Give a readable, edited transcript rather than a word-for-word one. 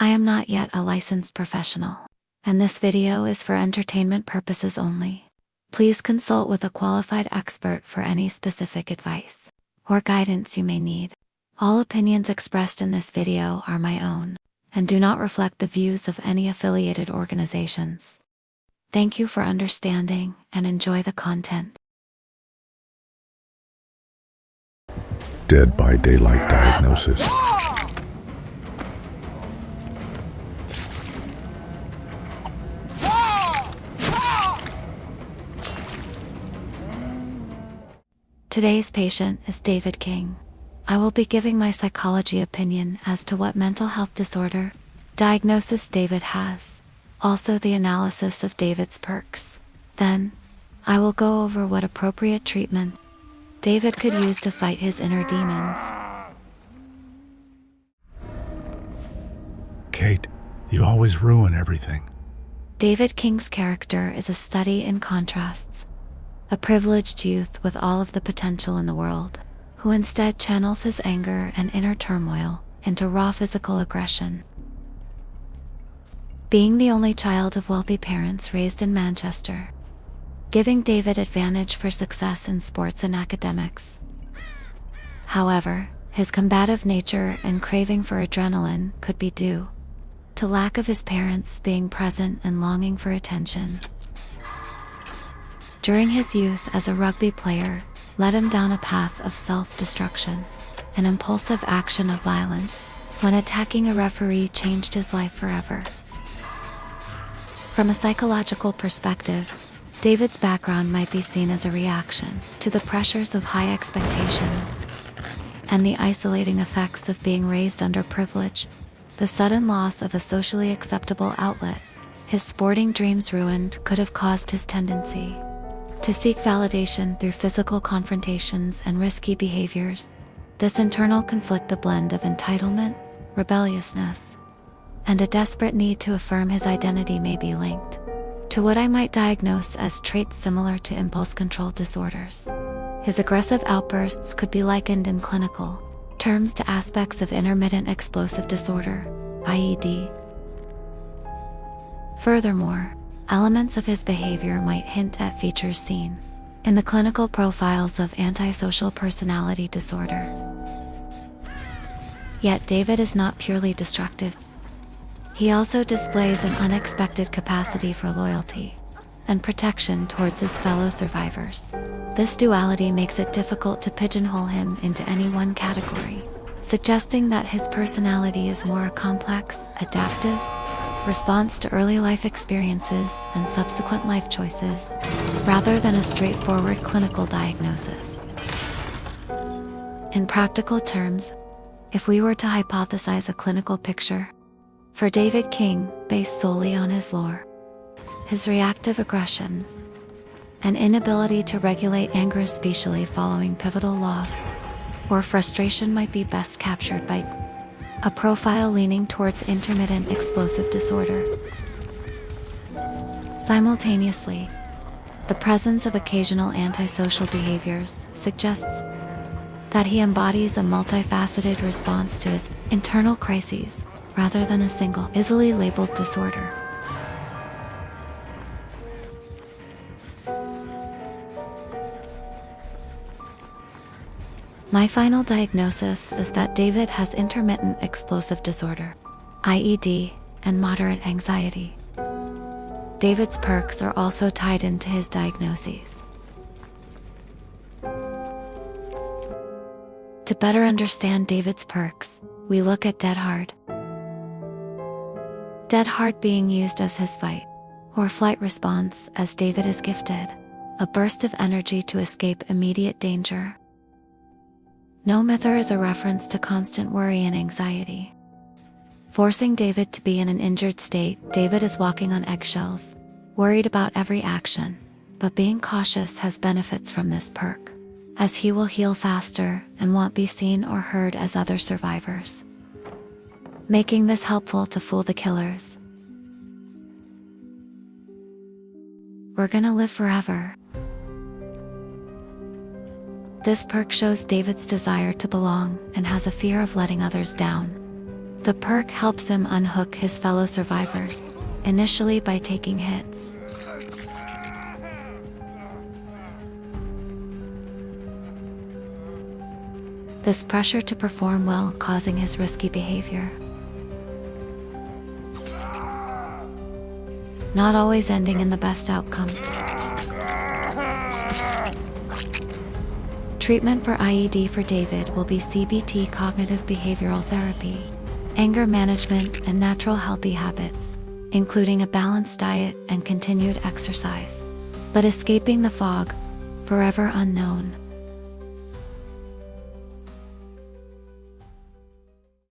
I am not yet a licensed professional, and this video is for entertainment purposes only. Please consult with a qualified expert for any specific advice or guidance you may need. All opinions expressed in this video are my own and do not reflect the views of any affiliated organizations. Thank you for understanding and enjoy the content. Dead by Daylight Diagnosis. Today's patient is David King. I will be giving my psychology opinion as to what mental health disorder diagnosis David has, also the analysis of David's perks. Then, I will go over what appropriate treatment David could use to fight his inner demons. Kate, you always ruin everything. David King's character is a study in contrasts. A privileged youth with all of the potential in the world, who instead channels his anger and inner turmoil into raw physical aggression. Being the only child of wealthy parents raised in Manchester, giving David advantage for success in sports and academics. However, his combative nature and craving for adrenaline could be due to lack of his parents being present and longing for attention. During his youth as a rugby player, led him down a path of self-destruction. An impulsive action of violence when attacking a referee changed his life forever. From a psychological perspective, David's background might be seen as a reaction to the pressures of high expectations and the isolating effects of being raised under privilege. The sudden loss of a socially acceptable outlet, his sporting dreams ruined, could have caused his tendency to seek validation through physical confrontations and risky behaviors. This internal conflict, a blend of entitlement, rebelliousness, and a desperate need to affirm his identity, may be linked to what I might diagnose as traits similar to impulse control disorders. His aggressive outbursts could be likened in clinical terms to aspects of intermittent explosive disorder, IED. Furthermore, elements of his behavior might hint at features seen in the clinical profiles of antisocial personality disorder. Yet David is not purely destructive. He also displays an unexpected capacity for loyalty and protection towards his fellow survivors. This duality makes it difficult to pigeonhole him into any one category, suggesting that his personality is more a complex, adaptive response to early life experiences and subsequent life choices, rather than a straightforward clinical diagnosis. In practical terms, if we were to hypothesize a clinical picture for David King based solely on his lore, his reactive aggression, and inability to regulate anger, especially following pivotal loss or frustration, might be best captured by a profile leaning towards intermittent explosive disorder. Simultaneously, the presence of occasional antisocial behaviors suggests that he embodies a multifaceted response to his internal crises, rather than a single, easily labeled disorder. My final diagnosis is that David has intermittent explosive disorder, IED, and moderate anxiety. David's perks are also tied into his diagnoses. To better understand David's perks, we look at dead hard. Dead hard being used as his fight or flight response, as David is gifted a burst of energy to escape immediate danger. No myther is a reference to constant worry and anxiety, forcing David to be in an injured state. David is walking on eggshells, worried about every action, but being cautious has benefits from this perk, as he will heal faster and won't be seen or heard as other survivors, making this helpful to fool the killers. We're gonna live forever. This perk shows David's desire to belong and has a fear of letting others down. The perk helps him unhook his fellow survivors, initially by taking hits. This pressure to perform well causing his risky behavior. Not always ending in the best outcome. Treatment for IED for David will be CBT, cognitive behavioral therapy, anger management, and natural healthy habits, including a balanced diet and continued exercise. But escaping the fog, forever unknown.